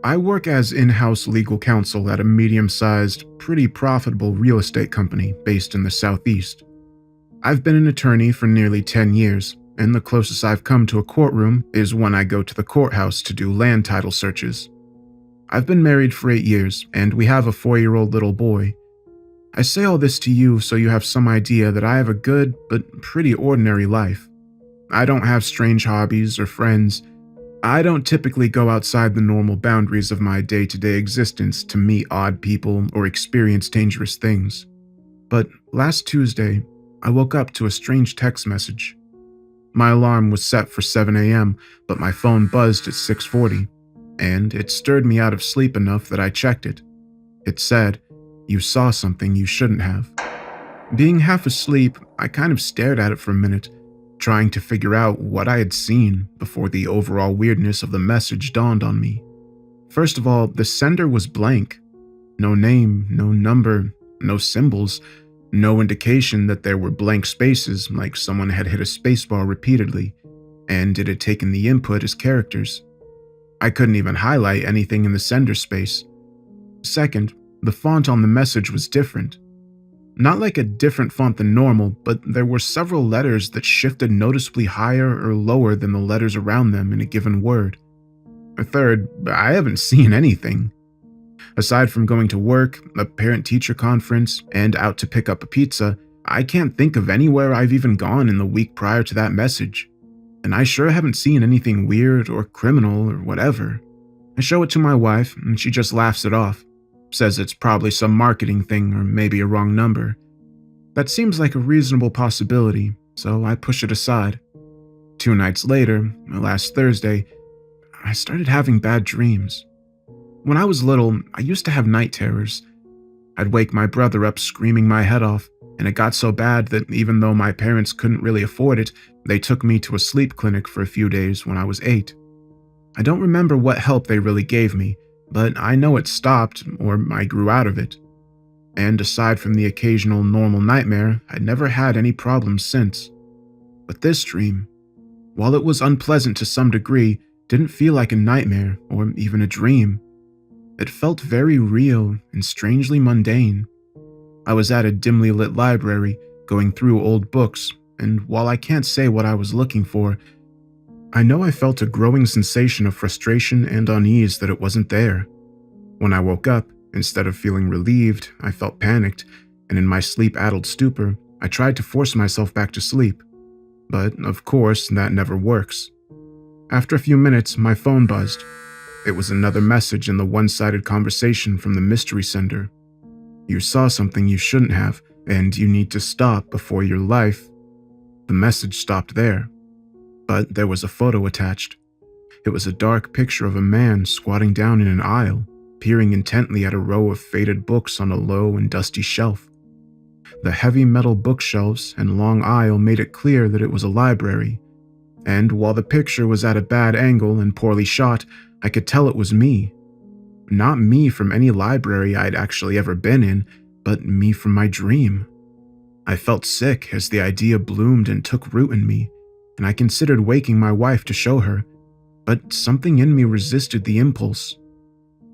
I work as in-house legal counsel at a medium-sized, pretty profitable real estate company based in the Southeast. I've been an attorney for nearly 10 years, and the closest I've come to a courtroom is when I go to the courthouse to do land title searches. I've been married for 8 years, and we have a 4-year-old little boy. I say all this to you so you have some idea that I have a good, but pretty ordinary life. I don't have strange hobbies or friends. I don't typically go outside the normal boundaries of my day-to-day existence to meet odd people or experience dangerous things. But last Tuesday, I woke up to a strange text message. My alarm was set for 7 a.m., but my phone buzzed at 6:40, and it stirred me out of sleep enough that I checked it. It said, "You saw something you shouldn't have." Being half asleep, I kind of stared at it for a minute, trying to figure out what I had seen before the overall weirdness of the message dawned on me. First of all, the sender was blank. No name, no number, no symbols, no indication that there were blank spaces like someone had hit a spacebar repeatedly, and it had taken the input as characters. I couldn't even highlight anything in the sender space. Second, the font on the message was different. Not like a different font than normal, but there were several letters that shifted noticeably higher or lower than the letters around them in a given word. Third, I haven't seen anything. Aside from going to work, a parent-teacher conference, and out to pick up a pizza, I can't think of anywhere I've even gone in the week prior to that message. And I sure haven't seen anything weird or criminal or whatever. I show it to my wife, and she just laughs it off. Says it's probably some marketing thing or maybe a wrong number. That seems like a reasonable possibility, so I push it aside. 2 nights later, last Thursday, I started having bad dreams. When I was little, I used to have night terrors. I'd wake my brother up screaming my head off, and it got so bad that even though my parents couldn't really afford it, they took me to a sleep clinic for a few days when I was 8. I don't remember what help they really gave me, but I know it stopped, or I grew out of it. And aside from the occasional normal nightmare, I'd never had any problems since. But this dream, while it was unpleasant to some degree, didn't feel like a nightmare or even a dream. It felt very real and strangely mundane. I was at a dimly lit library, going through old books, and while I can't say what I was looking for, I know I felt a growing sensation of frustration and unease that it wasn't there. When I woke up, instead of feeling relieved, I felt panicked, and in my sleep-addled stupor, I tried to force myself back to sleep. But, of course, that never works. After a few minutes, my phone buzzed. It was another message in the one-sided conversation from the mystery sender. "You saw something you shouldn't have, and you need to stop before your life." The message stopped there. But there was a photo attached. It was a dark picture of a man squatting down in an aisle, peering intently at a row of faded books on a low and dusty shelf. The heavy metal bookshelves and long aisle made it clear that it was a library, and while the picture was at a bad angle and poorly shot, I could tell it was me. Not me from any library I'd actually ever been in, but me from my dream. I felt sick as the idea bloomed and took root in me, and I considered waking my wife to show her, but something in me resisted the impulse.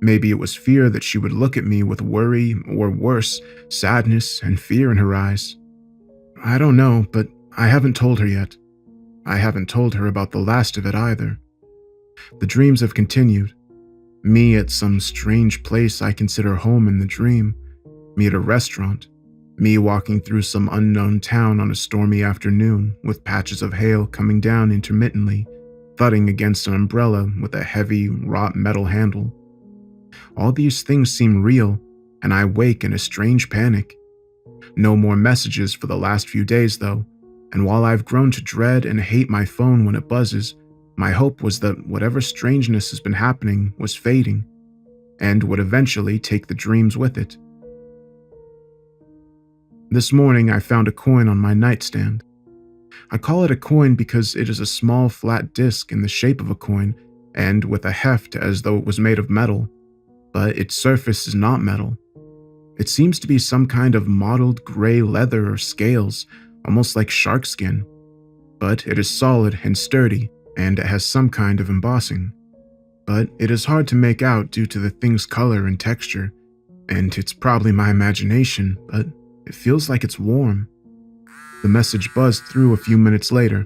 Maybe it was fear that she would look at me with worry, or worse, sadness and fear in her eyes. I don't know, but I haven't told her yet. I haven't told her about the last of it either. The dreams have continued. Me at some strange place I consider home in the dream. Me at a restaurant. Me walking through some unknown town on a stormy afternoon with patches of hail coming down intermittently, thudding against an umbrella with a heavy, wrought metal handle. All these things seem real, and I wake in a strange panic. No more messages for the last few days, though, and while I've grown to dread and hate my phone when it buzzes, my hope was that whatever strangeness has been happening was fading, and would eventually take the dreams with it. This morning I found a coin on my nightstand. I call it a coin because it is a small flat disc in the shape of a coin and with a heft as though it was made of metal, but its surface is not metal. It seems to be some kind of mottled gray leather or scales, almost like shark skin, but it is solid and sturdy and it has some kind of embossing. but it is hard to make out due to the thing's color and texture, and it's probably my imagination, but it feels like it's warm. The message buzzed through a few minutes later.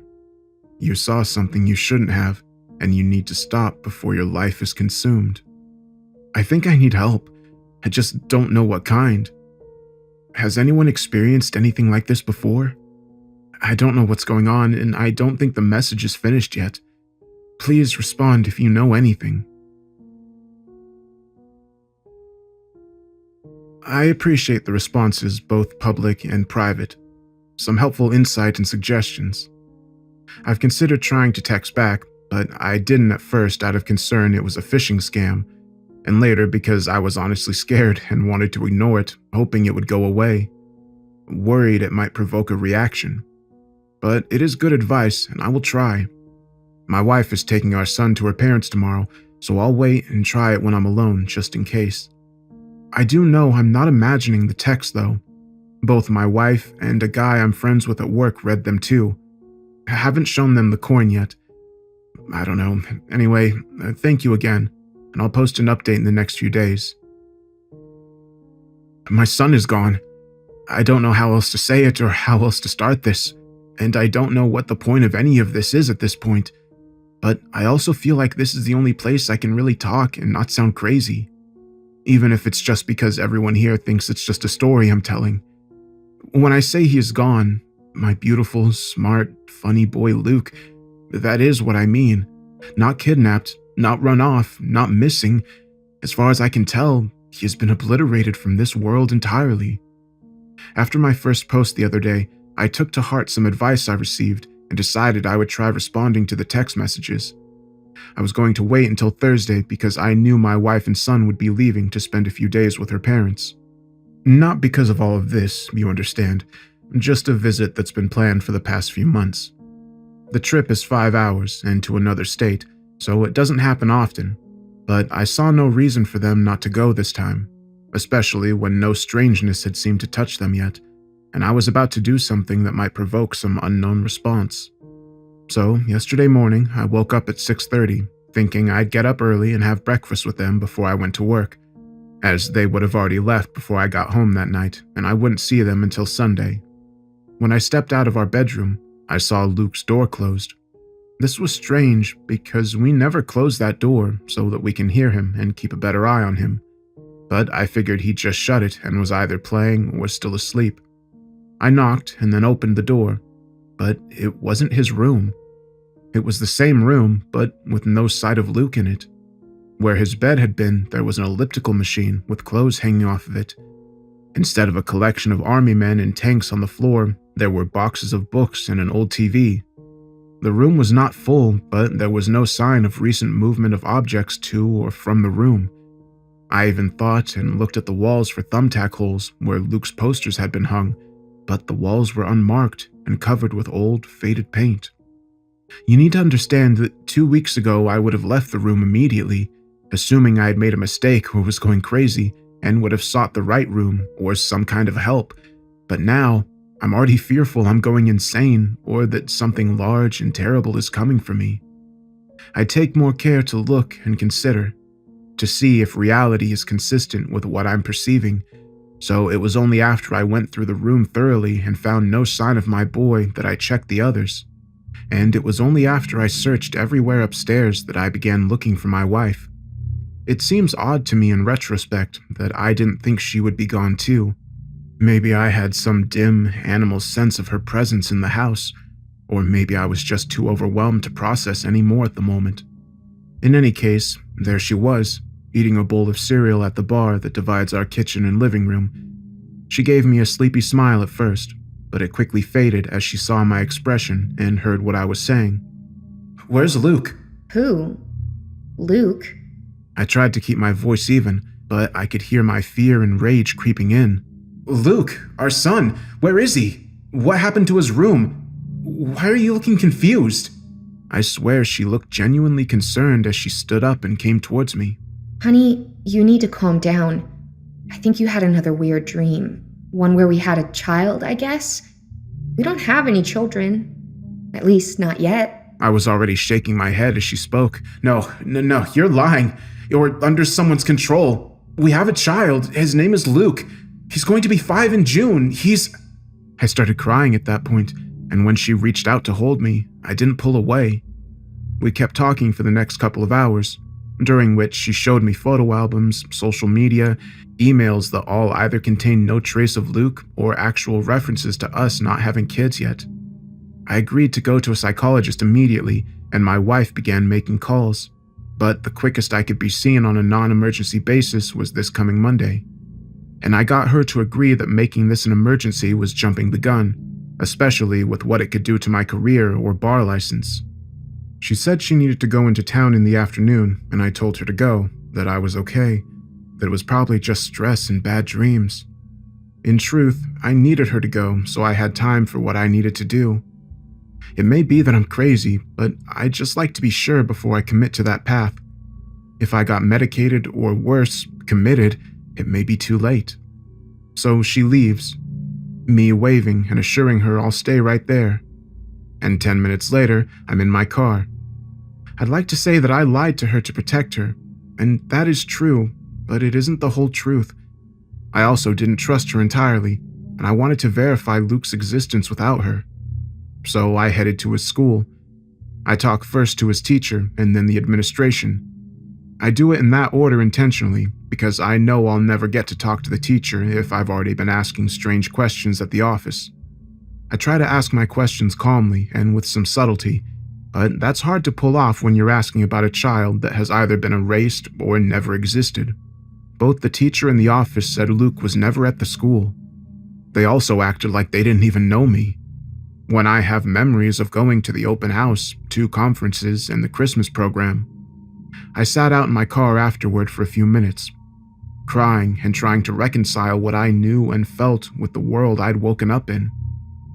You saw something you shouldn't have, and you need to stop before your life is consumed. I think I need help. I just don't know what kind. Has anyone experienced anything like this before? I don't know what's going on, and I don't think the message is finished yet. Please respond if you know anything. I appreciate the responses, both public and private. Some helpful insight and suggestions. I've considered trying to text back, but I didn't at first out of concern it was a phishing scam, and later because I was honestly scared and wanted to ignore it, hoping it would go away. Worried it might provoke a reaction. But it is good advice, and I will try. My wife is taking our son to her parents tomorrow, so I'll wait and try it when I'm alone, just in case. I do know I'm not imagining the text, though. Both my wife and a guy I'm friends with at work read them too. I haven't shown them the coin yet. I don't know. Anyway, thank you again, and I'll post an update in the next few days. My son is gone. I don't know how else to say it or how else to start this, and I don't know what the point of any of this is at this point, but I also feel like this is the only place I can really talk and not sound crazy, even if it's just because everyone here thinks it's just a story I'm telling. When I say he is gone, my beautiful, smart, funny boy Luke, that is what I mean. Not kidnapped, not run off, not missing. As far as I can tell, he has been obliterated from this world entirely. After my first post the other day, I took to heart some advice I received and decided I would try responding to the text messages. I was going to wait until Thursday because I knew my wife and son would be leaving to spend a few days with her parents. Not because of all of this, you understand, just a visit that's been planned for the past few months. The trip is 5 hours and to another state, so it doesn't happen often, but I saw no reason for them not to go this time, especially when no strangeness had seemed to touch them yet, and I was about to do something that might provoke some unknown response. So, yesterday morning, I woke up at 6:30, thinking I'd get up early and have breakfast with them before I went to work, as they would have already left before I got home that night, and I wouldn't see them until Sunday. When I stepped out of our bedroom, I saw Luke's door closed. This was strange because we never close that door so that we can hear him and keep a better eye on him, but I figured he'd just shut it and was either playing or still asleep. I knocked and then opened the door, but it wasn't his room. It was the same room, but with no sight of Luke in it. Where his bed had been, there was an elliptical machine with clothes hanging off of it. Instead of a collection of army men and tanks on the floor, there were boxes of books and an old TV. The room was not full, but there was no sign of recent movement of objects to or from the room. I even thought and looked at the walls for thumbtack holes where Luke's posters had been hung, but the walls were unmarked and covered with old, faded paint. You need to understand that 2 weeks ago I would have left the room immediately, assuming I had made a mistake or was going crazy, and would have sought the right room or some kind of help. But now, I'm already fearful I'm going insane or that something large and terrible is coming for me. I take more care to look and consider, to see if reality is consistent with what I'm perceiving, so it was only after I went through the room thoroughly and found no sign of my boy that I checked the others. And it was only after I searched everywhere upstairs that I began looking for my wife. It seems odd to me in retrospect that I didn't think she would be gone too. Maybe I had some dim, animal sense of her presence in the house, or maybe I was just too overwhelmed to process any more at the moment. In any case, there she was, eating a bowl of cereal at the bar that divides our kitchen and living room. She gave me a sleepy smile at first, but it quickly faded as she saw my expression and heard what I was saying. "Where's Luke?" Who? Luke? I tried to keep my voice even, but I could hear my fear and rage creeping in. "Luke, our son, where is he? What happened to his room? Why are you looking confused?" I swear she looked genuinely concerned as she stood up and came towards me. Honey, you need to calm down. I think you had another weird dream. One where we had a child, I guess? We don't have any children. At least, not yet. I was already shaking my head as she spoke. No, you're lying. You're under someone's control. We have a child. His name is Luke. He's going to be 5 in June. I started crying at that point, and when she reached out to hold me, I didn't pull away. We kept talking for the next couple of hours, during which she showed me photo albums, social media, emails that all either contained no trace of Luke or actual references to us not having kids yet. I agreed to go to a psychologist immediately, and my wife began making calls, but the quickest I could be seen on a non-emergency basis was this coming Monday. And I got her to agree that making this an emergency was jumping the gun, especially with what it could do to my career or bar license. She said she needed to go into town in the afternoon, and I told her to go, that I was okay, that it was probably just stress and bad dreams. In truth, I needed her to go so I had time for what I needed to do. It may be that I'm crazy, but I just like to be sure before I commit to that path. If I got medicated or worse, committed, it may be too late. So she leaves, me waving and assuring her I'll stay right there. And 10 minutes later, I'm in my car. I'd like to say that I lied to her to protect her, and that is true, but it isn't the whole truth. I also didn't trust her entirely, and I wanted to verify Luke's existence without her. So I headed to his school. I talk first to his teacher and then the administration. I do it in that order intentionally because I know I'll never get to talk to the teacher if I've already been asking strange questions at the office. I try to ask my questions calmly and with some subtlety, but that's hard to pull off when you're asking about a child that has either been erased or never existed. Both the teacher and the office said Luke was never at the school. They also acted like they didn't even know me. When I have memories of going to the open house, 2 conferences, and the Christmas program. I sat out in my car afterward for a few minutes, crying and trying to reconcile what I knew and felt with the world I'd woken up in.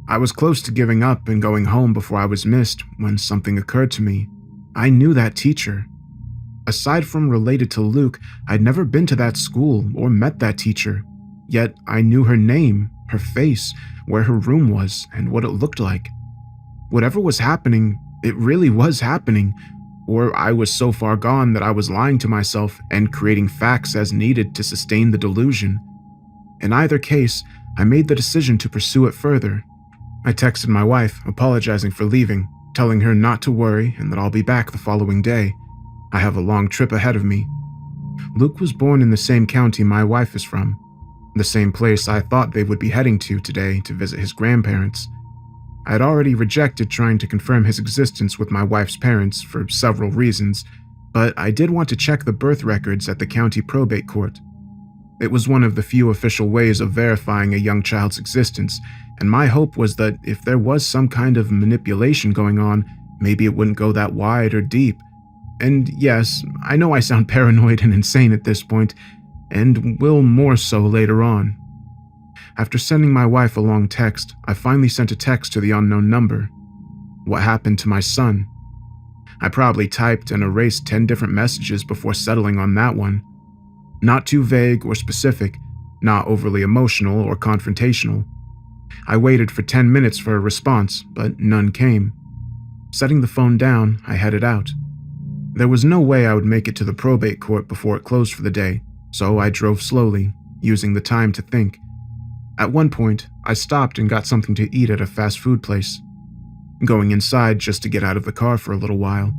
I was close to giving up and going home before I was missed when something occurred to me. I knew that teacher. Aside from related to Luke, I'd never been to that school or met that teacher. Yet I knew her name, her face, where her room was, and what it looked like. Whatever was happening, it really was happening, or I was so far gone that I was lying to myself and creating facts as needed to sustain the delusion. In either case, I made the decision to pursue it further. I texted my wife, apologizing for leaving, telling her not to worry and that I'll be back the following day. I have a long trip ahead of me. Luke was born in the same county my wife is from, the same place I thought they would be heading to today to visit his grandparents. I had already rejected trying to confirm his existence with my wife's parents for several reasons, but I did want to check the birth records at the county probate court. It was one of the few official ways of verifying a young child's existence, and my hope was that if there was some kind of manipulation going on, maybe it wouldn't go that wide or deep. And yes, I know I sound paranoid and insane at this point, and will more so later on. After sending my wife a long text, I finally sent a text to the unknown number. What happened to my son? I probably typed and erased 10 different messages before settling on that one. Not too vague or specific, not overly emotional or confrontational. I waited for 10 minutes for a response, but none came. Setting the phone down, I headed out. There was no way I would make it to the probate court before it closed for the day, so I drove slowly, using the time to think. At one point, I stopped and got something to eat at a fast food place, going inside just to get out of the car for a little while.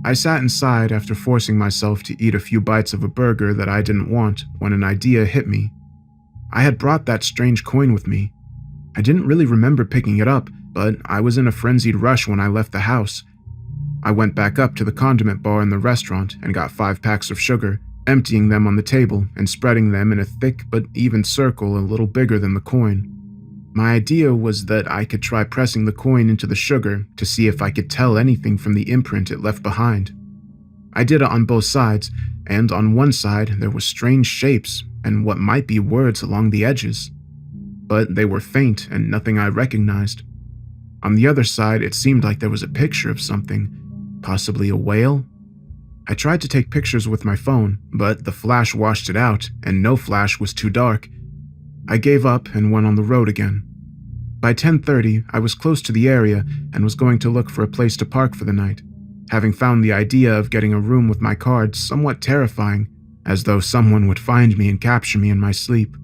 I sat inside after forcing myself to eat a few bites of a burger that I didn't want when an idea hit me. I had brought that strange coin with me. I didn't really remember picking it up, but I was in a frenzied rush when I left the house. I went back up to the condiment bar in the restaurant and got 5 packs of sugar, emptying them on the table and spreading them in a thick but even circle a little bigger than the coin. My idea was that I could try pressing the coin into the sugar to see if I could tell anything from the imprint it left behind. I did it on both sides, and on one side there were strange shapes and what might be words along the edges. But they were faint and nothing I recognized. On the other side, it seemed like there was a picture of something, possibly a whale. I tried to take pictures with my phone, but the flash washed it out, and no flash was too dark. I gave up and went on the road again. By 10:30, I was close to the area and was going to look for a place to park for the night, having found the idea of getting a room with my card somewhat terrifying, as though someone would find me and capture me in my sleep.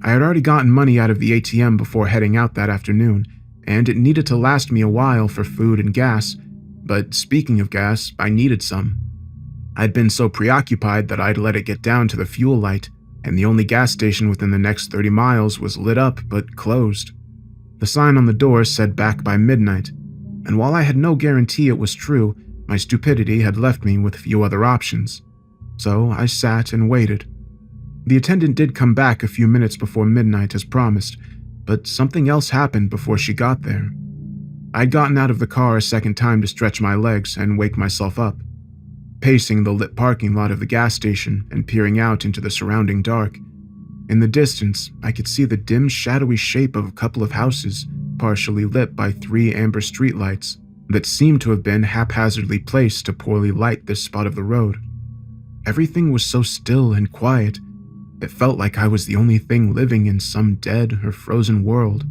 I had already gotten money out of the ATM before heading out that afternoon, and it needed to last me a while for food and gas, but speaking of gas, I needed some. I'd been so preoccupied that I'd let it get down to the fuel light, and the only gas station within the next 30 miles was lit up but closed. The sign on the door said back by midnight, and while I had no guarantee it was true, my stupidity had left me with few other options. So I sat and waited. The attendant did come back a few minutes before midnight as promised, but something else happened before she got there. I'd gotten out of the car a second time to stretch my legs and wake myself up. Pacing the lit parking lot of the gas station and peering out into the surrounding dark. In the distance, I could see the dim, shadowy shape of a couple of houses, partially lit by 3 amber streetlights that seemed to have been haphazardly placed to poorly light this spot of the road. Everything was so still and quiet, it felt like I was the only thing living in some dead or frozen world.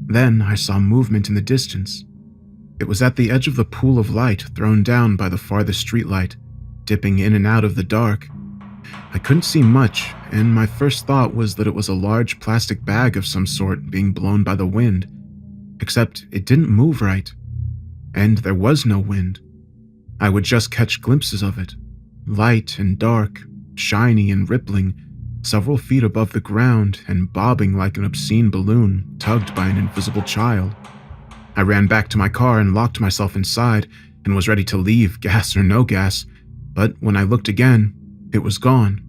Then I saw movement in the distance. It was at the edge of the pool of light thrown down by the farthest streetlight, dipping in and out of the dark. I couldn't see much, and my first thought was that it was a large plastic bag of some sort being blown by the wind, except it didn't move right. And there was no wind. I would just catch glimpses of it, light and dark, shiny and rippling, several feet above the ground and bobbing like an obscene balloon tugged by an invisible child. I ran back to my car and locked myself inside and was ready to leave, gas or no gas, but when I looked again, it was gone.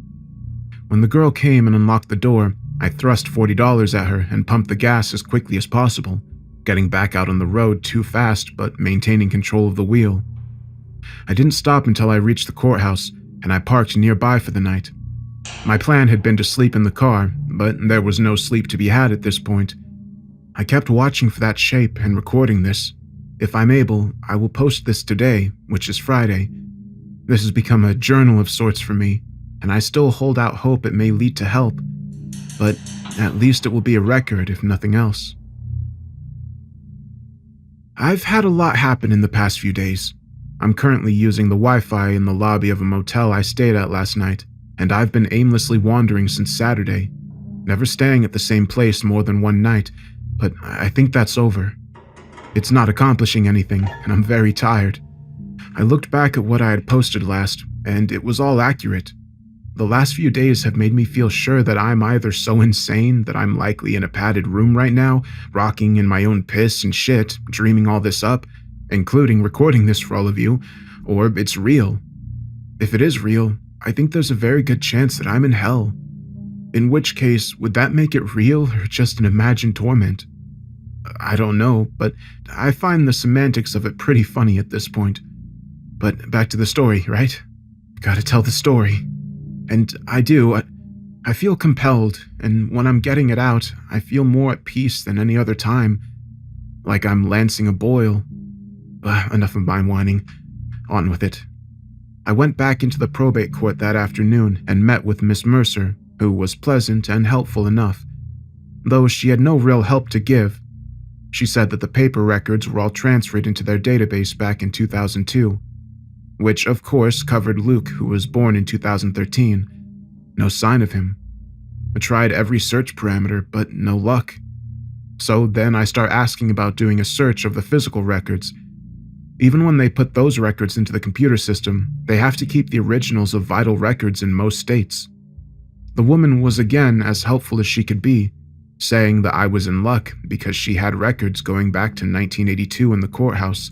When the girl came and unlocked the door, I thrust $40 at her and pumped the gas as quickly as possible, getting back out on the road too fast but maintaining control of the wheel. I didn't stop until I reached the courthouse, and I parked nearby for the night. My plan had been to sleep in the car, but there was no sleep to be had at this point. I kept watching for that shape and recording this. If I'm able, I will post this today, which is Friday. This has become a journal of sorts for me, and I still hold out hope it may lead to help, but at least it will be a record if nothing else. I've had a lot happen in the past few days. I'm currently using the Wi-Fi in the lobby of a motel I stayed at last night, and I've been aimlessly wandering since Saturday, never staying at the same place more than one night, but I think that's over. It's not accomplishing anything, and I'm very tired. I looked back at what I had posted last, and it was all accurate. The last few days have made me feel sure that I'm either so insane that I'm likely in a padded room right now, rocking in my own piss and shit, dreaming all this up, including recording this for all of you, or it's real. If it is real, I think there's a very good chance that I'm in hell. In which case, would that make it real or just an imagined torment? I don't know, but I find the semantics of it pretty funny at this point. But back to the story, right? Gotta tell the story. And I do. I feel compelled, and when I'm getting it out, I feel more at peace than any other time. Like I'm lancing a boil. Enough of my whining. On with it. I went back into the probate court that afternoon and met with Miss Mercer, who was pleasant and helpful enough, though she had no real help to give. She said that the paper records were all transferred into their database back in 2002, which of course covered Luke, who was born in 2013. No sign of him. I tried every search parameter, but no luck. So then I start asking about doing a search of the physical records. Even when they put those records into the computer system, they have to keep the originals of vital records in most states. The woman was again as helpful as she could be, saying that I was in luck because she had records going back to 1982 in the courthouse,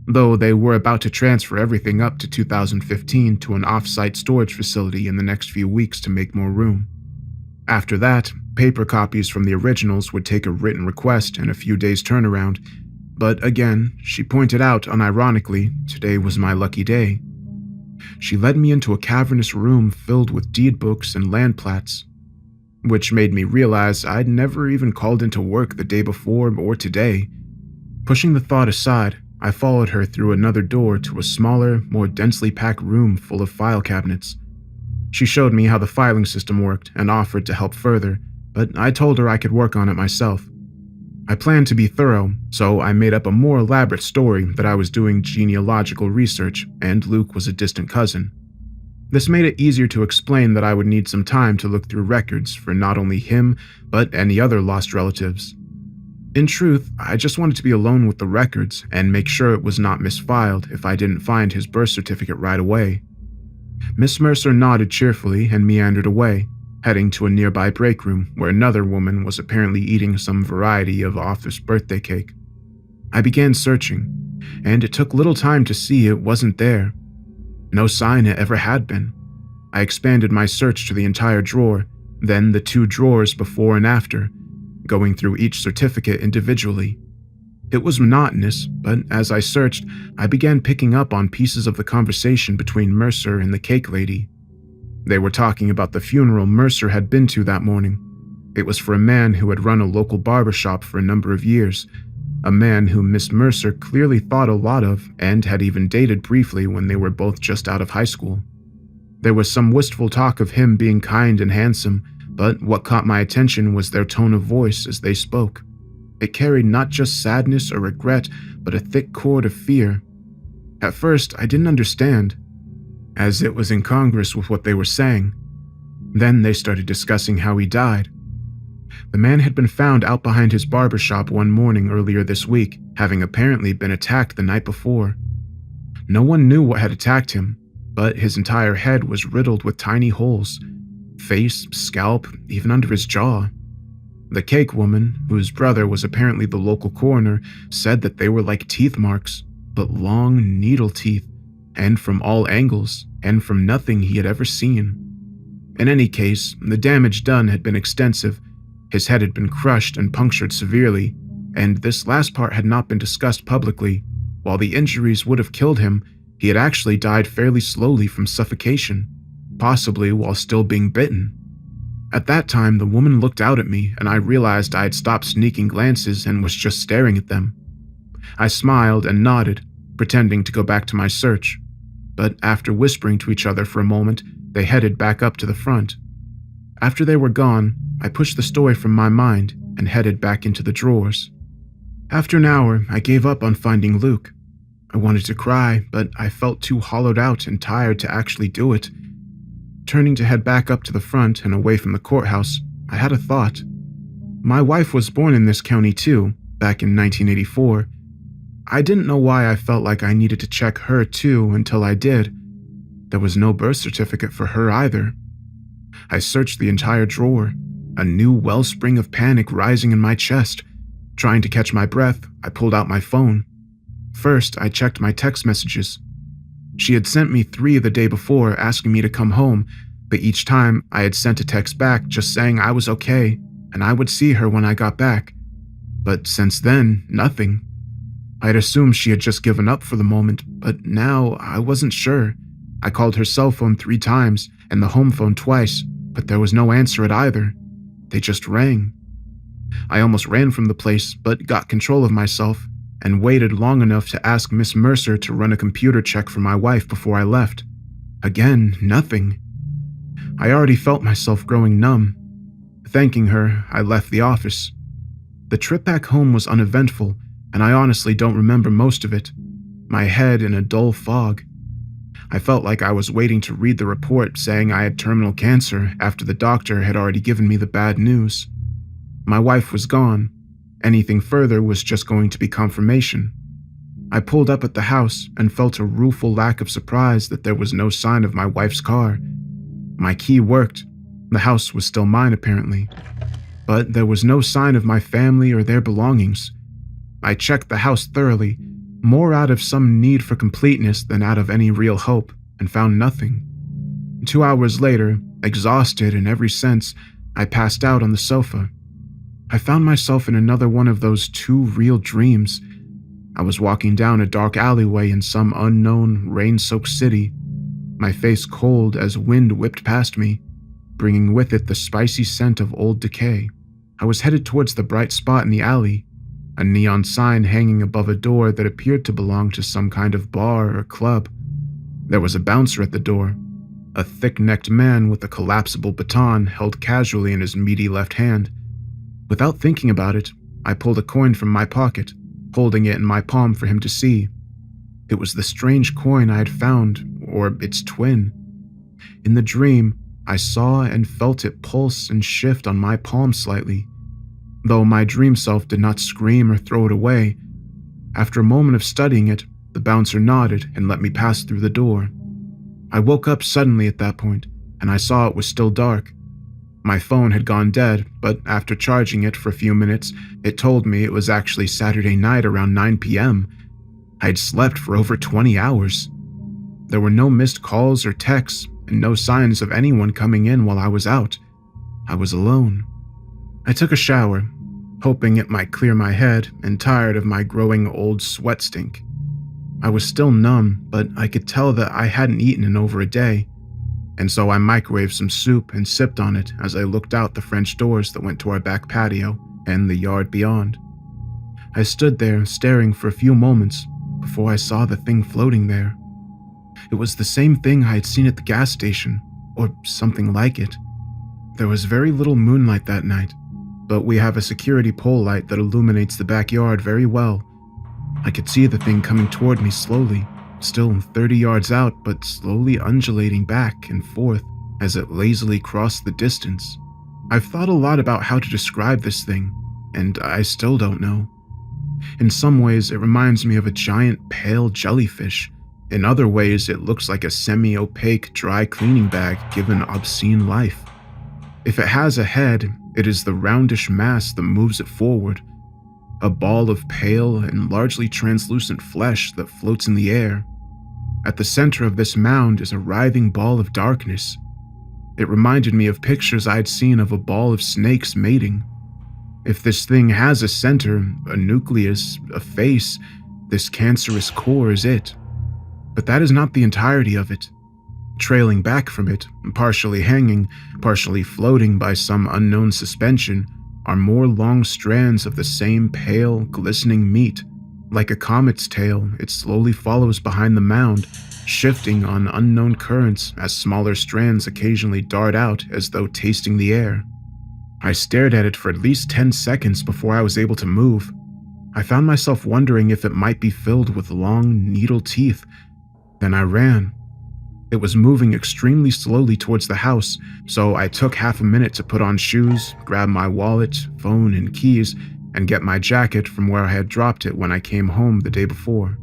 though they were about to transfer everything up to 2015 to an off-site storage facility in the next few weeks to make more room. After that, paper copies from the originals would take a written request and a few days turnaround, but again, she pointed out unironically, today was my lucky day. She led me into a cavernous room filled with deed books and land plats, which made me realize I'd never even called into work the day before or today. Pushing the thought aside, I followed her through another door to a smaller, more densely packed room full of file cabinets. She showed me how the filing system worked and offered to help further, but I told her I could work on it myself. I planned to be thorough, so I made up a more elaborate story that I was doing genealogical research and Luke was a distant cousin. This made it easier to explain that I would need some time to look through records for not only him, but any other lost relatives. In truth, I just wanted to be alone with the records and make sure it was not misfiled if I didn't find his birth certificate right away. Miss Mercer nodded cheerfully and meandered away, heading to a nearby break room where another woman was apparently eating some variety of office birthday cake. I began searching, and it took little time to see it wasn't there. No sign it ever had been. I expanded my search to the entire drawer, then the 2 drawers before and after, going through each certificate individually. It was monotonous, but as I searched, I began picking up on pieces of the conversation between Mercer and the cake lady. They were talking about the funeral Mercer had been to that morning. It was for a man who had run a local barbershop for a number of years, a man whom Miss Mercer clearly thought a lot of and had even dated briefly when they were both just out of high school. There was some wistful talk of him being kind and handsome, but what caught my attention was their tone of voice as they spoke. It carried not just sadness or regret, but a thick chord of fear. At first, I didn't understand, as it was incongruous with what they were saying. Then they started discussing how he died. The man had been found out behind his barbershop one morning earlier this week, having apparently been attacked the night before. No one knew what had attacked him, but his entire head was riddled with tiny holes. Face, scalp, even under his jaw. The cake woman, whose brother was apparently the local coroner, said that they were like teeth marks, but long needle teeth, and from all angles, and from nothing he had ever seen. In any case, the damage done had been extensive. His head had been crushed and punctured severely, and this last part had not been discussed publicly. While the injuries would have killed him, he had actually died fairly slowly from suffocation, possibly while still being bitten. At that time, the woman looked out at me, and I realized I had stopped sneaking glances and was just staring at them. I smiled and nodded, pretending to go back to my search, but after whispering to each other for a moment, they headed back up to the front. After they were gone, I pushed the story from my mind and headed back into the drawers. After an hour, I gave up on finding Luke. I wanted to cry, but I felt too hollowed out and tired to actually do it. Turning to head back up to the front and away from the courthouse, I had a thought. My wife was born in this county too, back in 1984. I didn't know why I felt like I needed to check her too until I did. There was no birth certificate for her either. I searched the entire drawer, a new wellspring of panic rising in my chest. Trying to catch my breath, I pulled out my phone. First, I checked my text messages. She had sent me 3 the day before asking me to come home, but each time I had sent a text back just saying I was okay and I would see her when I got back. But since then, nothing. I'd assumed she had just given up for the moment, but now I wasn't sure. I called her cell phone 3 times and the home phone twice, but there was no answer at either. They just rang. I almost ran from the place, but got control of myself and waited long enough to ask Miss Mercer to run a computer check for my wife before I left. Again, nothing. I already felt myself growing numb. Thanking her, I left the office. The trip back home was uneventful, and I honestly don't remember most of it. My head in a dull fog. I felt like I was waiting to read the report saying I had terminal cancer after the doctor had already given me the bad news. My wife was gone. Anything further was just going to be confirmation. I pulled up at the house and felt a rueful lack of surprise that there was no sign of my wife's car. My key worked. The house was still mine apparently. But there was no sign of my family or their belongings. I checked the house thoroughly, more out of some need for completeness than out of any real hope, and found nothing. 2 hours later, exhausted in every sense, I passed out on the sofa. I found myself in another one of those 2 real dreams. I was walking down a dark alleyway in some unknown, rain-soaked city, my face cold as wind whipped past me, bringing with it the spicy scent of old decay. I was headed towards the bright spot in the alley, a neon sign hanging above a door that appeared to belong to some kind of bar or club. There was a bouncer at the door, a thick-necked man with a collapsible baton held casually in his meaty left hand. Without thinking about it, I pulled a coin from my pocket, holding it in my palm for him to see. It was the strange coin I had found, or its twin. In the dream, I saw and felt it pulse and shift on my palm slightly. Though my dream self did not scream or throw it away, after a moment of studying it, the bouncer nodded and let me pass through the door. I woke up suddenly at that point, and I saw it was still dark. My phone had gone dead, but after charging it for a few minutes, it told me it was actually Saturday night around 9 p.m. I'd slept for over 20 hours. There were no missed calls or texts, and no signs of anyone coming in while I was out. I was alone. I took a shower, hoping it might clear my head and tired of my growing old sweat stink. I was still numb, but I could tell that I hadn't eaten in over a day, and so I microwaved some soup and sipped on it as I looked out the French doors that went to our back patio and the yard beyond. I stood there staring for a few moments before I saw the thing floating there. It was the same thing I had seen at the gas station, or something like it. There was very little moonlight that night, but we have a security pole light that illuminates the backyard very well. I could see the thing coming toward me slowly, still 30 yards out, but slowly undulating back and forth as it lazily crossed the distance. I've thought a lot about how to describe this thing, and I still don't know. In some ways, it reminds me of a giant pale jellyfish. In other ways, it looks like a semi-opaque dry cleaning bag given obscene life. If it has a head, it is the roundish mass that moves it forward, a ball of pale and largely translucent flesh that floats in the air. At the center of this mound is a writhing ball of darkness. It reminded me of pictures I'd seen of a ball of snakes mating. If this thing has a center, a nucleus, a face, this cancerous core is it. But that is not the entirety of it. Trailing back from it, partially hanging, partially floating by some unknown suspension, are more long strands of the same pale, glistening meat. Like a comet's tail, it slowly follows behind the mound, shifting on unknown currents as smaller strands occasionally dart out as though tasting the air. I stared at it for at least 10 seconds before I was able to move. I found myself wondering if it might be filled with long, needle teeth. Then I ran. It was moving extremely slowly towards the house, so I took half a minute to put on shoes, grab my wallet, phone, and keys, and get my jacket from where I had dropped it when I came home the day before.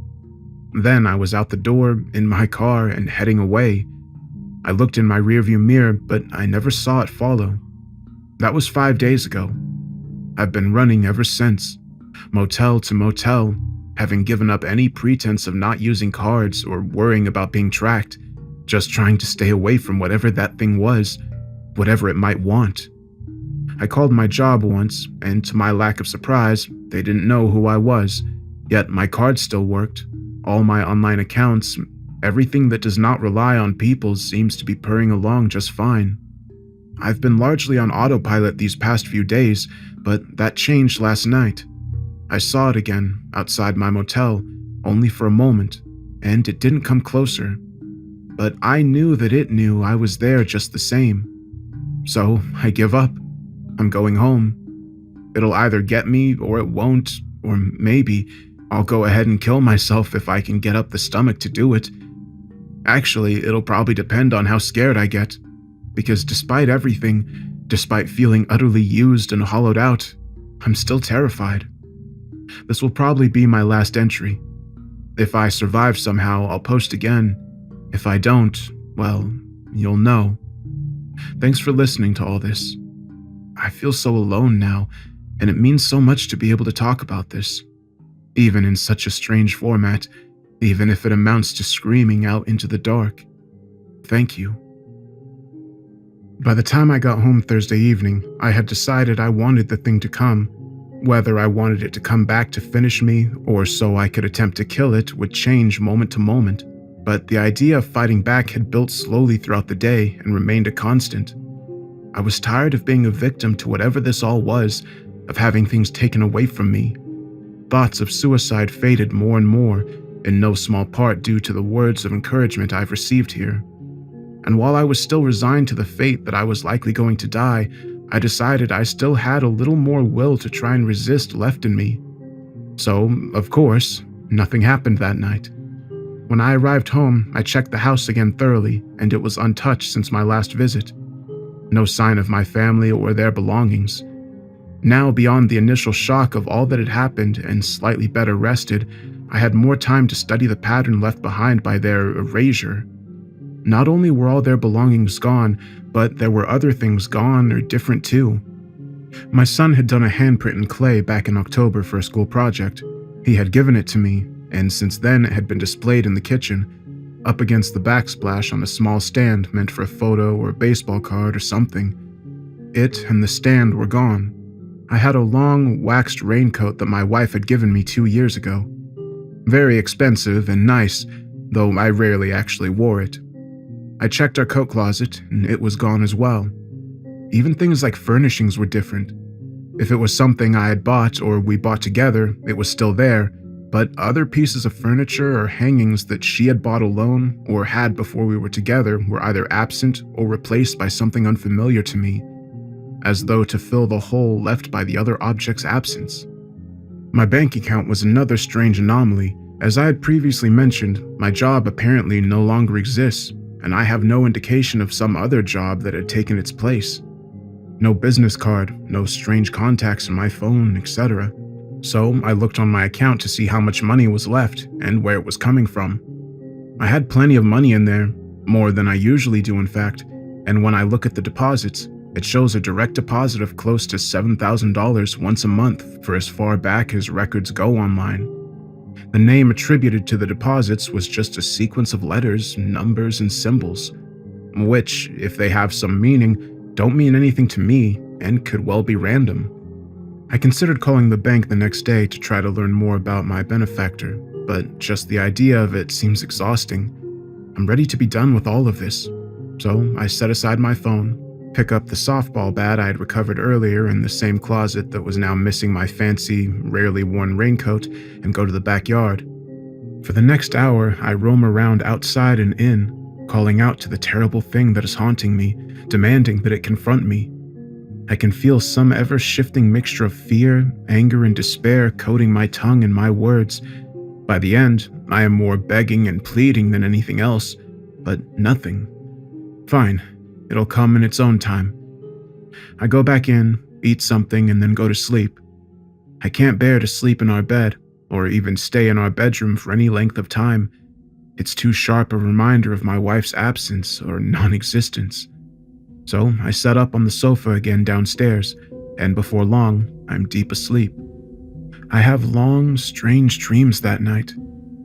Then I was out the door, in my car, and heading away. I looked in my rearview mirror, but I never saw it follow. That was 5 days ago. I've been running ever since, motel to motel, having given up any pretense of not using cards or worrying about being tracked, just trying to stay away from whatever that thing was, whatever it might want. I called my job once, and to my lack of surprise, they didn't know who I was, yet my card still worked. All my online accounts, everything that does not rely on people seems to be purring along just fine. I've been largely on autopilot these past few days, but that changed last night. I saw it again, outside my motel, only for a moment, and it didn't come closer. But I knew that it knew I was there just the same. So I give up. I'm going home. It'll either get me or it won't, or maybe I'll go ahead and kill myself if I can get up the stomach to do it. Actually, it'll probably depend on how scared I get, because despite everything, despite feeling utterly used and hollowed out, I'm still terrified. This will probably be my last entry. If I survive somehow, I'll post again. If I don't, well, you'll know. Thanks for listening to all this. I feel so alone now, and it means so much to be able to talk about this, even in such a strange format, even if it amounts to screaming out into the dark. Thank you. By the time I got home Thursday evening, I had decided I wanted the thing to come. Whether I wanted it to come back to finish me, or so I could attempt to kill it, would change moment to moment. But the idea of fighting back had built slowly throughout the day and remained a constant. I was tired of being a victim to whatever this all was, of having things taken away from me. Thoughts of suicide faded more and more, in no small part due to the words of encouragement I've received here. And while I was still resigned to the fate that I was likely going to die, I decided I still had a little more will to try and resist left in me. So, of course, nothing happened that night. When I arrived home, I checked the house again thoroughly, and it was untouched since my last visit. No sign of my family or their belongings. Now, beyond the initial shock of all that had happened and slightly better rested, I had more time to study the pattern left behind by their erasure. Not only were all their belongings gone, but there were other things gone or different too. My son had done a handprint in clay back in October for a school project. He had given it to me, and since then it had been displayed in the kitchen, up against the backsplash on a small stand meant for a photo or a baseball card or something. It and the stand were gone. I had a long, waxed raincoat that my wife had given me 2 years ago. Very expensive and nice, though I rarely actually wore it. I checked our coat closet, and it was gone as well. Even things like furnishings were different. If it was something I had bought or we bought together, it was still there, but other pieces of furniture or hangings that she had bought alone or had before we were together were either absent or replaced by something unfamiliar to me, as though to fill the hole left by the other object's absence. My bank account was another strange anomaly. As I had previously mentioned, my job apparently no longer exists, and I have no indication of some other job that had taken its place. No business card, no strange contacts in my phone, etc. So I looked on my account to see how much money was left and where it was coming from. I had plenty of money in there, more than I usually do in fact, and when I look at the deposits, it shows a direct deposit of close to $7,000 once a month for as far back as records go online. The name attributed to the deposits was just a sequence of letters, numbers, and symbols, which, if they have some meaning, don't mean anything to me and could well be random. I considered calling the bank the next day to try to learn more about my benefactor, but just the idea of it seems exhausting. I'm ready to be done with all of this. So I set aside my phone, pick up the softball bat I had recovered earlier in the same closet that was now missing my fancy, rarely worn raincoat, and go to the backyard. For the next hour, I roam around outside and in, calling out to the terrible thing that is haunting me, demanding that it confront me. I can feel some ever-shifting mixture of fear, anger, and despair coating my tongue and my words. By the end, I am more begging and pleading than anything else, but nothing. Fine, it'll come in its own time. I go back in, eat something, and then go to sleep. I can't bear to sleep in our bed, or even stay in our bedroom for any length of time. It's too sharp a reminder of my wife's absence or non-existence. So I sat up on the sofa again downstairs, and before long, I'm deep asleep. I have long, strange dreams that night,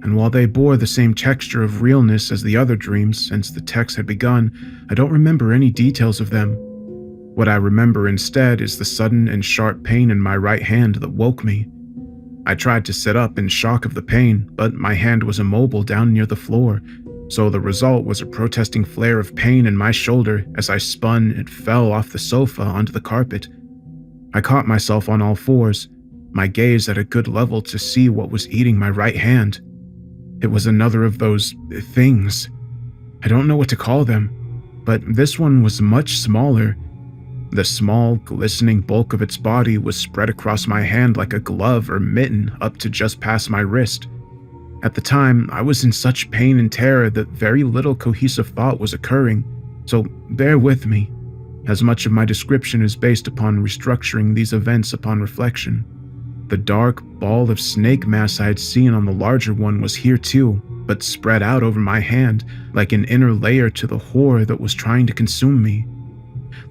and while they bore the same texture of realness as the other dreams since the text had begun, I don't remember any details of them. What I remember instead is the sudden and sharp pain in my right hand that woke me. I tried to sit up in shock of the pain, but my hand was immobile down near the floor, so the result was a protesting flare of pain in my shoulder as I spun and fell off the sofa onto the carpet. I caught myself on all fours, my gaze at a good level to see what was eating my right hand. It was another of those things. I don't know what to call them, but this one was much smaller. The small, glistening bulk of its body was spread across my hand like a glove or mitten up to just past my wrist. At the time, I was in such pain and terror that very little cohesive thought was occurring, so bear with me, as much of my description is based upon restructuring these events upon reflection. The dark ball of snake mass I had seen on the larger one was here too, but spread out over my hand like an inner layer to the horror that was trying to consume me.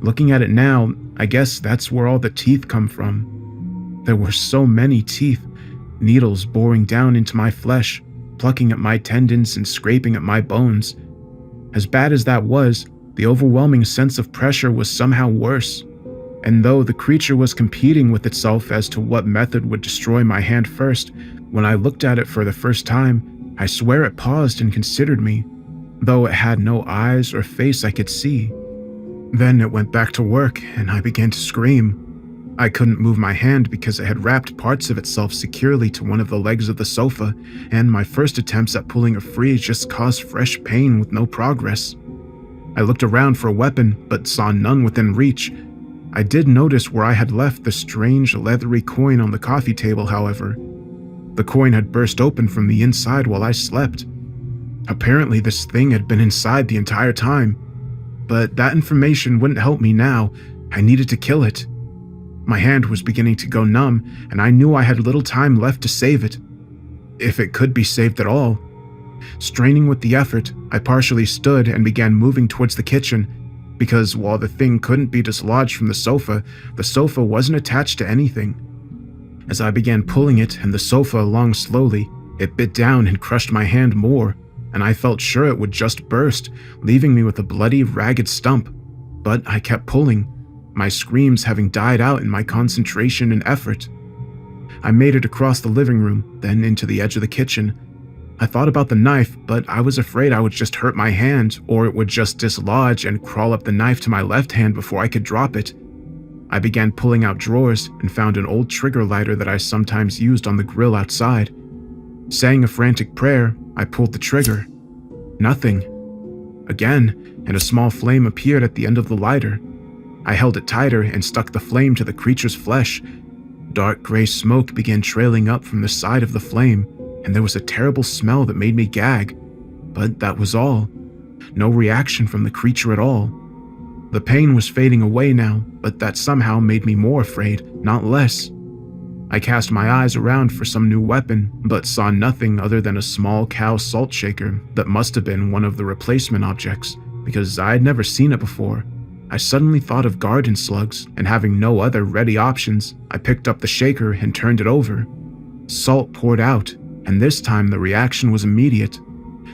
Looking at it now, I guess that's where all the teeth come from. There were so many teeth, needles boring down into my flesh, plucking at my tendons and scraping at my bones. As bad as that was, the overwhelming sense of pressure was somehow worse. And though the creature was competing with itself as to what method would destroy my hand first, when I looked at it for the first time, I swear it paused and considered me, though it had no eyes or face I could see. Then it went back to work, and I began to scream. I couldn't move my hand because it had wrapped parts of itself securely to one of the legs of the sofa, and my first attempts at pulling it free just caused fresh pain with no progress. I looked around for a weapon, but saw none within reach. I did notice where I had left the strange leathery coin on the coffee table, however. The coin had burst open from the inside while I slept. Apparently this thing had been inside the entire time, but that information wouldn't help me now. I needed to kill it. My hand was beginning to go numb, and I knew I had little time left to save it, if it could be saved at all. Straining with the effort, I partially stood and began moving towards the kitchen, because while the thing couldn't be dislodged from the sofa wasn't attached to anything. As I began pulling it and the sofa along slowly, it bit down and crushed my hand more, and I felt sure it would just burst, leaving me with a bloody, ragged stump. But I kept pulling, my screams having died out in my concentration and effort. I made it across the living room, then into the edge of the kitchen. I thought about the knife, but I was afraid I would just hurt my hand, or it would just dislodge and crawl up the knife to my left hand before I could drop it. I began pulling out drawers and found an old trigger lighter that I sometimes used on the grill outside. Saying a frantic prayer, I pulled the trigger. Nothing. Again, and a small flame appeared at the end of the lighter. I held it tighter and stuck the flame to the creature's flesh. Dark gray smoke began trailing up from the side of the flame, and there was a terrible smell that made me gag. But that was all. No reaction from the creature at all. The pain was fading away now, but that somehow made me more afraid, not less. I cast my eyes around for some new weapon, but saw nothing other than a small cow salt shaker that must have been one of the replacement objects, because I had never seen it before. I suddenly thought of garden slugs, and having no other ready options, I picked up the shaker and turned it over. Salt poured out, and this time the reaction was immediate.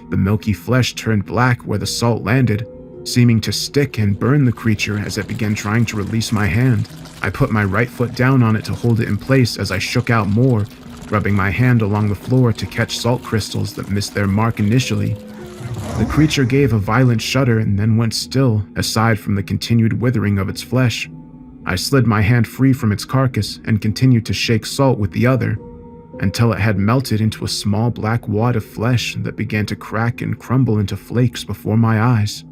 The milky flesh turned black where the salt landed, seeming to stick and burn the creature as it began trying to release my hand. I put my right foot down on it to hold it in place as I shook out more, rubbing my hand along the floor to catch salt crystals that missed their mark initially. The creature gave a violent shudder and then went still, aside from the continued withering of its flesh. I slid my hand free from its carcass and continued to shake salt with the other, until it had melted into a small black wad of flesh that began to crack and crumble into flakes before my eyes.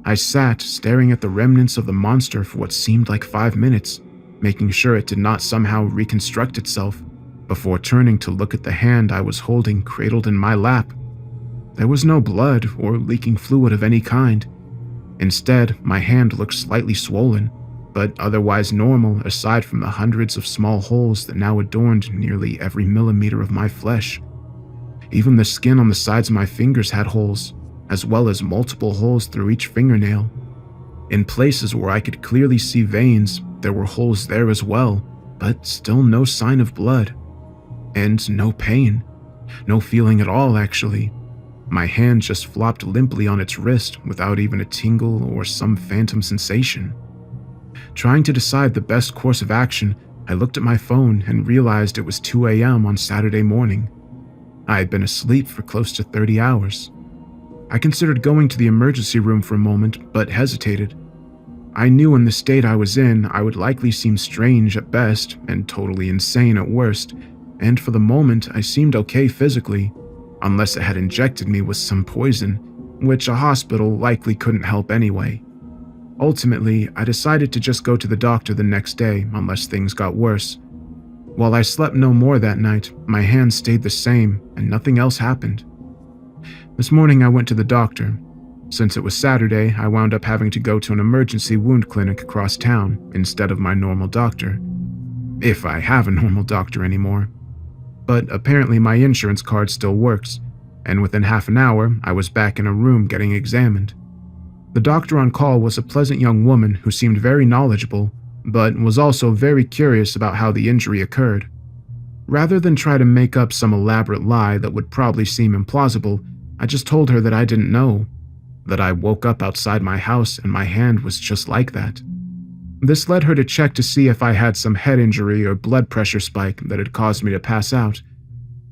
I sat staring at the remnants of the monster for what seemed like 5 minutes, making sure it did not somehow reconstruct itself, before turning to look at the hand I was holding cradled in my lap. There was no blood or leaking fluid of any kind. Instead, my hand looked slightly swollen, but otherwise normal aside from the hundreds of small holes that now adorned nearly every millimeter of my flesh. Even the skin on the sides of my fingers had holes, as well as multiple holes through each fingernail. In places where I could clearly see veins, there were holes there as well, but still no sign of blood. And no pain. No feeling at all, actually. My hand just flopped limply on its wrist without even a tingle or some phantom sensation. Trying to decide the best course of action, I looked at my phone and realized it was 2 a.m. on Saturday morning. I had been asleep for close to 30 hours. I considered going to the emergency room for a moment, but hesitated. I knew in the state I was in, I would likely seem strange at best and totally insane at worst, and for the moment I seemed okay physically, unless it had injected me with some poison, which a hospital likely couldn't help anyway. Ultimately, I decided to just go to the doctor the next day unless things got worse. While I slept no more that night, my hand stayed the same and nothing else happened. This morning I went to the doctor. Since it was Saturday, I wound up having to go to an emergency wound clinic across town instead of my normal doctor. If I have a normal doctor anymore. But apparently my insurance card still works, and within half an hour I was back in a room getting examined. The doctor on call was a pleasant young woman who seemed very knowledgeable, but was also very curious about how the injury occurred. Rather than try to make up some elaborate lie that would probably seem implausible, I just told her that I didn't know, that I woke up outside my house and my hand was just like that. This led her to check to see if I had some head injury or blood pressure spike that had caused me to pass out.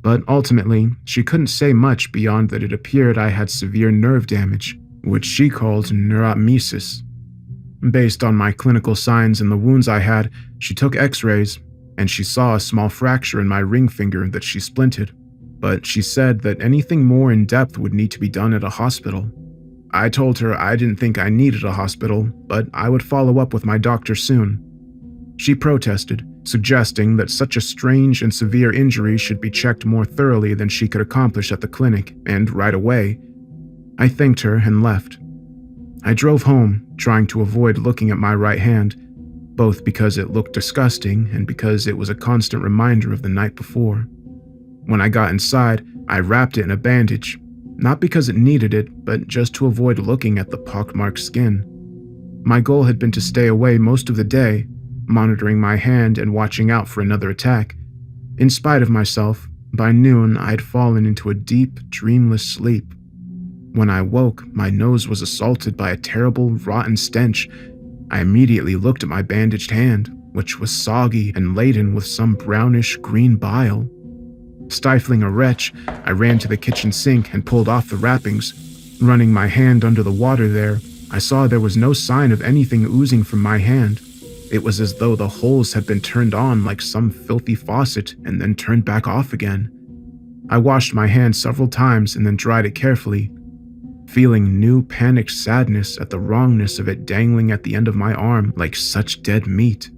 But ultimately, she couldn't say much beyond that it appeared I had severe nerve damage, which she called neurotmesis. Based on my clinical signs and the wounds I had, she took x-rays, and she saw a small fracture in my ring finger that she splinted, but she said that anything more in depth would need to be done at a hospital. I told her I didn't think I needed a hospital, but I would follow up with my doctor soon. She protested, suggesting that such a strange and severe injury should be checked more thoroughly than she could accomplish at the clinic, and right away. I thanked her and left. I drove home, trying to avoid looking at my right hand, both because it looked disgusting and because it was a constant reminder of the night before. When I got inside, I wrapped it in a bandage, not because it needed it, but just to avoid looking at the pockmarked skin. My goal had been to stay away most of the day, monitoring my hand and watching out for another attack. In spite of myself, by noon I had fallen into a deep, dreamless sleep. When I woke, my nose was assaulted by a terrible, rotten stench. I immediately looked at my bandaged hand, which was soggy and laden with some brownish-green bile. Stifling a retch, I ran to the kitchen sink and pulled off the wrappings. Running my hand under the water there, I saw there was no sign of anything oozing from my hand. It was as though the holes had been turned on like some filthy faucet and then turned back off again. I washed my hand several times and then dried it carefully, feeling new panicked sadness at the wrongness of it dangling at the end of my arm like such dead meat.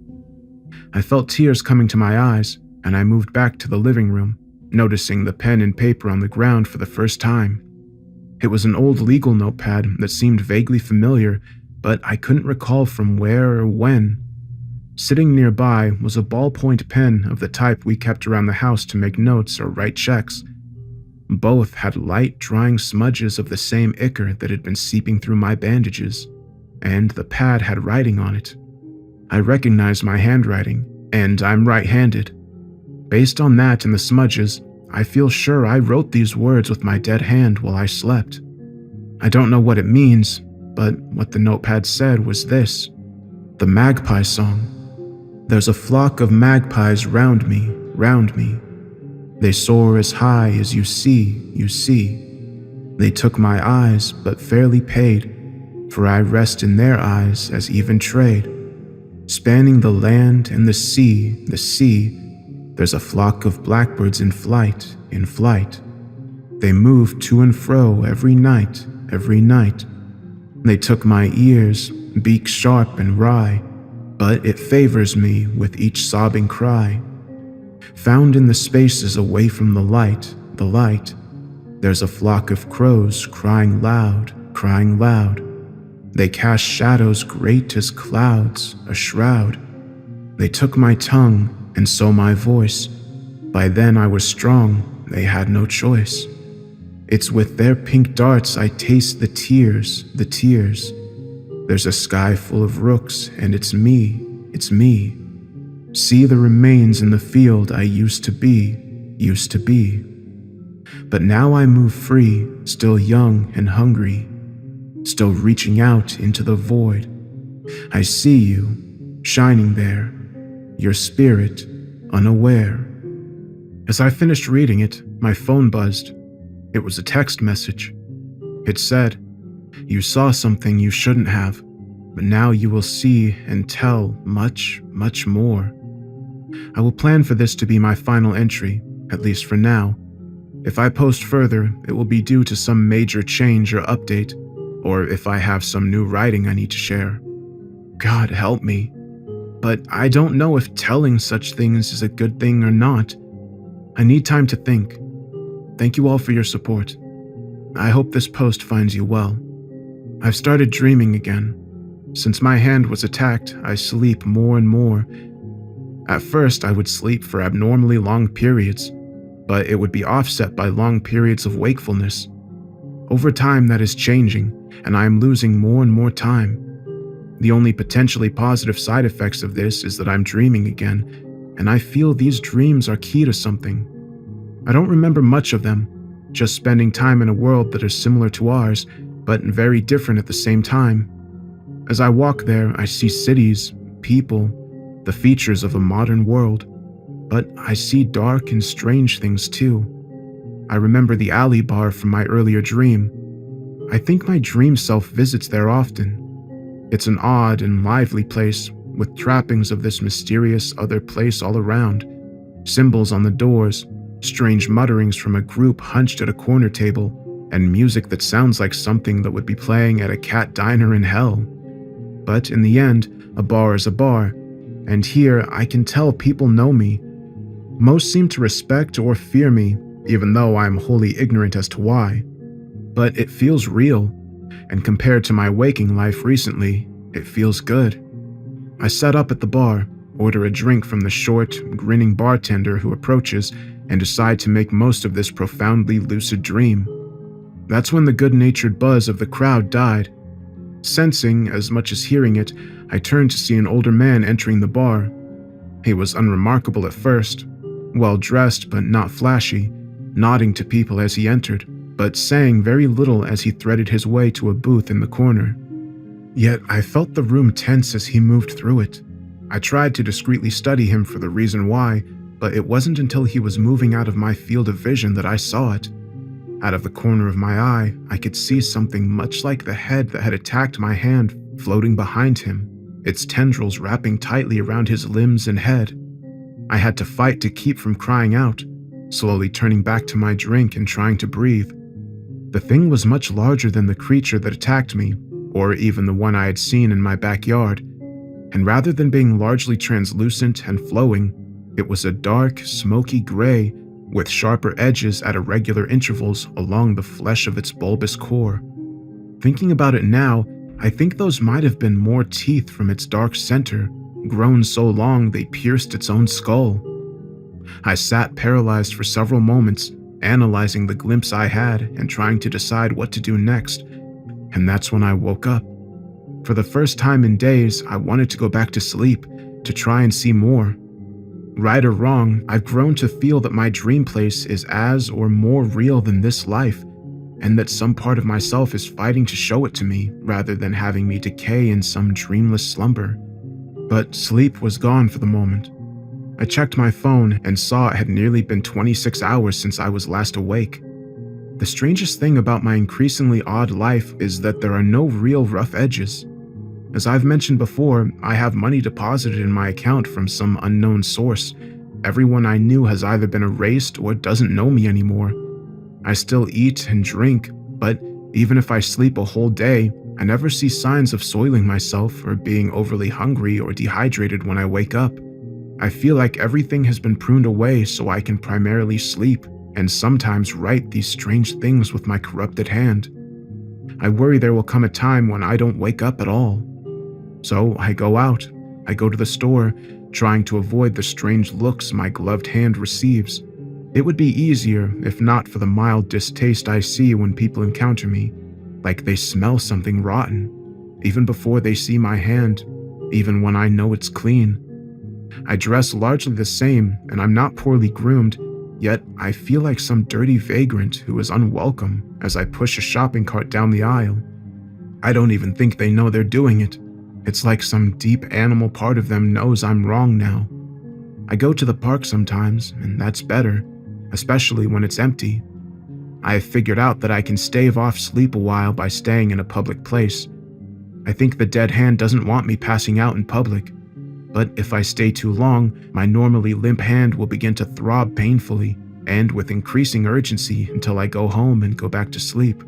I felt tears coming to my eyes, and I moved back to the living room, noticing the pen and paper on the ground for the first time. It was an old legal notepad that seemed vaguely familiar, but I couldn't recall from where or when. Sitting nearby was a ballpoint pen of the type we kept around the house to make notes or write checks. Both had light, drying smudges of the same ichor that had been seeping through my bandages, and the pad had writing on it. I recognized my handwriting, and I'm right-handed. Based on that and the smudges, I feel sure I wrote these words with my dead hand while I slept. I don't know what it means, but what the notepad said was this: the magpie song. There's a flock of magpies round me, round me. They soar as high as you see, you see. They took my eyes, but fairly paid, for I rest in their eyes as even trade. Spanning the land and the sea, there's a flock of blackbirds in flight, in flight. They move to and fro every night, every night. They took my ears, beak sharp and wry, but it favors me with each sobbing cry. Found in the spaces away from the light, there's a flock of crows crying loud, crying loud. They cast shadows great as clouds, a shroud. They took my tongue, and so my voice. By then I was strong, they had no choice. It's with their pink darts I taste the tears, the tears. There's a sky full of rooks, and it's me, it's me. See the remains in the field I used to be, used to be. But now I move free, still young and hungry, still reaching out into the void. I see you, shining there, your spirit, unaware. As I finished reading it, my phone buzzed. It was a text message. It said, "You saw something you shouldn't have, but now you will see and tell much, much more." I will plan for this to be my final entry, at least for now. If I post further, it will be due to some major change or update, or if I have some new writing I need to share. God help me. But I don't know if telling such things is a good thing or not. I need time to think. Thank you all for your support. I hope this post finds you well. I've started dreaming again. Since my hand was attacked, I sleep more and more. At first, I would sleep for abnormally long periods, but it would be offset by long periods of wakefulness. Over time, that is changing, and I am losing more and more time. The only potentially positive side effects of this is that I'm dreaming again, and I feel these dreams are key to something. I don't remember much of them, just spending time in a world that is similar to ours, but very different at the same time. As I walk there, I see cities, people, the features of a modern world, but I see dark and strange things too. I remember the alley bar from my earlier dream. I think my dream self visits there often. It's an odd and lively place, with trappings of this mysterious other place all around, symbols on the doors, strange mutterings from a group hunched at a corner table, and music that sounds like something that would be playing at a cat diner in hell. But in the end, a bar is a bar, and here I can tell people know me. Most seem to respect or fear me, even though I am wholly ignorant as to why. But it feels real, and compared to my waking life recently, it feels good. I set up at the bar, order a drink from the short, grinning bartender who approaches, and decide to make most of this profoundly lucid dream. That's when the good-natured buzz of the crowd died. Sensing as much as hearing it, I turned to see an older man entering the bar. He was unremarkable at first, well-dressed but not flashy, nodding to people as he entered, but saying very little as he threaded his way to a booth in the corner. Yet I felt the room tense as he moved through it. I tried to discreetly study him for the reason why, but it wasn't until he was moving out of my field of vision that I saw it. Out of the corner of my eye, I could see something much like the head that had attacked my hand floating behind him, its tendrils wrapping tightly around his limbs and head. I had to fight to keep from crying out, slowly turning back to my drink and trying to breathe. The thing was much larger than the creature that attacked me, or even the one I had seen in my backyard, and rather than being largely translucent and flowing, it was a dark, smoky gray with sharper edges at irregular intervals along the flesh of its bulbous core. Thinking about it now, I think those might have been more teeth from its dark center, grown so long they pierced its own skull. I sat paralyzed for several moments, analyzing the glimpse I had and trying to decide what to do next, and that's when I woke up. For the first time in days, I wanted to go back to sleep, to try and see more. Right or wrong, I've grown to feel that my dream place is as or more real than this life, and that some part of myself is fighting to show it to me rather than having me decay in some dreamless slumber. But sleep was gone for the moment. I checked my phone and saw it had nearly been 26 hours since I was last awake. The strangest thing about my increasingly odd life is that there are no real rough edges. As I've mentioned before, I have money deposited in my account from some unknown source. Everyone I knew has either been erased or doesn't know me anymore. I still eat and drink, but even if I sleep a whole day, I never see signs of soiling myself or being overly hungry or dehydrated when I wake up. I feel like everything has been pruned away so I can primarily sleep and sometimes write these strange things with my corrupted hand. I worry there will come a time when I don't wake up at all. So I go out. I go to the store, trying to avoid the strange looks my gloved hand receives. It would be easier if not for the mild distaste I see when people encounter me, like they smell something rotten, even before they see my hand, even when I know it's clean. I dress largely the same, and I'm not poorly groomed, yet I feel like some dirty vagrant who is unwelcome as I push a shopping cart down the aisle. I don't even think they know they're doing it. It's like some deep animal part of them knows I'm wrong now. I go to the park sometimes, and that's better, especially when it's empty. I have figured out that I can stave off sleep a while by staying in a public place. I think the dead hand doesn't want me passing out in public, but if I stay too long, my normally limp hand will begin to throb painfully and with increasing urgency until I go home and go back to sleep.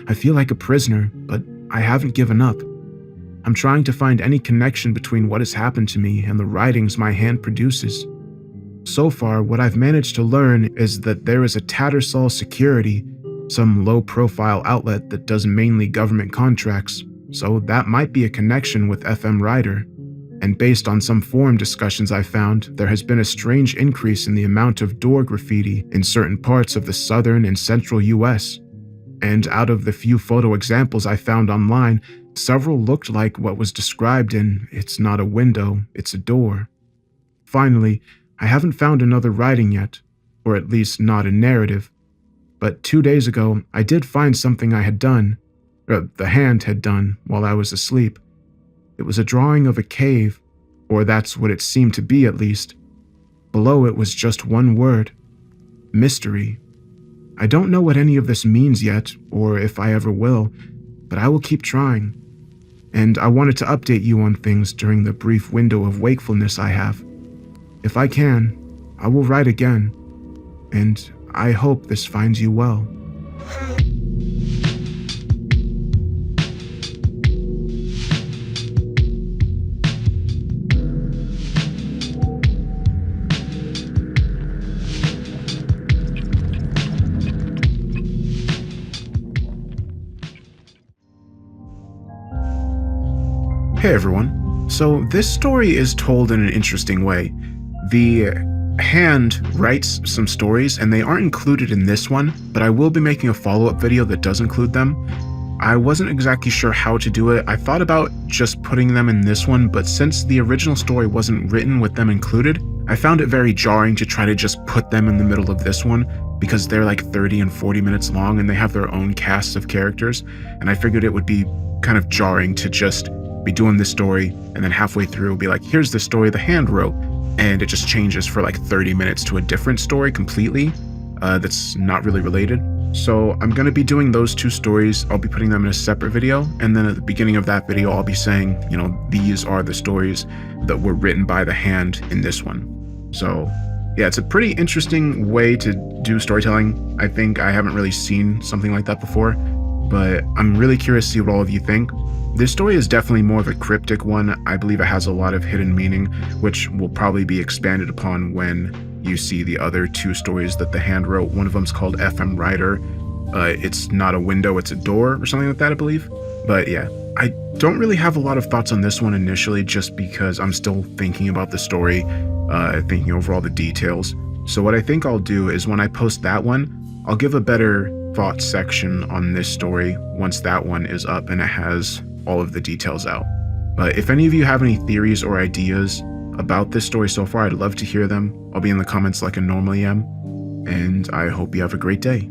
I feel like a prisoner, but I haven't given up. I'm trying to find any connection between what has happened to me and the writings my hand produces. So far, what I've managed to learn is that there is a Tattersall Security, some low-profile outlet that does mainly government contracts, so that might be a connection with FM Writer. And based on some forum discussions I found, there has been a strange increase in the amount of door graffiti in certain parts of the southern and central US. And out of the few photo examples I found online, several looked like what was described in "It's not a window, it's a door." Finally, I haven't found another writing yet, or at least not a narrative. But 2 days ago, I did find something I had done, or the hand had done, while I was asleep. It was a drawing of a cave, or that's what it seemed to be at least. Below it was just one word: mystery. I don't know what any of this means yet, or if I ever will, but I will keep trying. And I wanted to update you on things during the brief window of wakefulness I have. If I can, I will write again, and I hope this finds you well. Hey everyone. So, this story is told in an interesting way. The hand writes some stories, and they aren't included in this one, but I will be making a follow-up video that does include them. I wasn't exactly sure how to do it. I thought about just putting them in this one, but since the original story wasn't written with them included, I found it very jarring to try to just put them in the middle of this one, because they're like 30 and 40 minutes long and they have their own casts of characters, and I figured it would be kind of jarring to just be doing this story and then halfway through be like, here's the story the hand wrote, and it just changes for like 30 minutes to a different story completely that's not really related. So I'm going to be doing those two stories. I'll be putting them in a separate video, and then at the beginning of that video I'll be saying, these are the stories that were written by the hand in this one. So yeah, it's a pretty interesting way to do storytelling. I think I haven't really seen something like that before, but I'm really curious to see what all of you think. This story is definitely more of a cryptic one. I believe it has a lot of hidden meaning, which will probably be expanded upon when you see the other two stories that the hand wrote. One of them's called FM Rider. It's not a window, it's a door or something like that, I believe. But yeah, I don't really have a lot of thoughts on this one initially, just because I'm still thinking about the story, thinking over all the details. So what I think I'll do is when I post that one, I'll give a better thoughts section on this story once that one is up and it has all of the details out. But if any of you have any theories or ideas about this story so far, I'd love to hear them. I'll be in the comments like I normally am, and I hope you have a great day.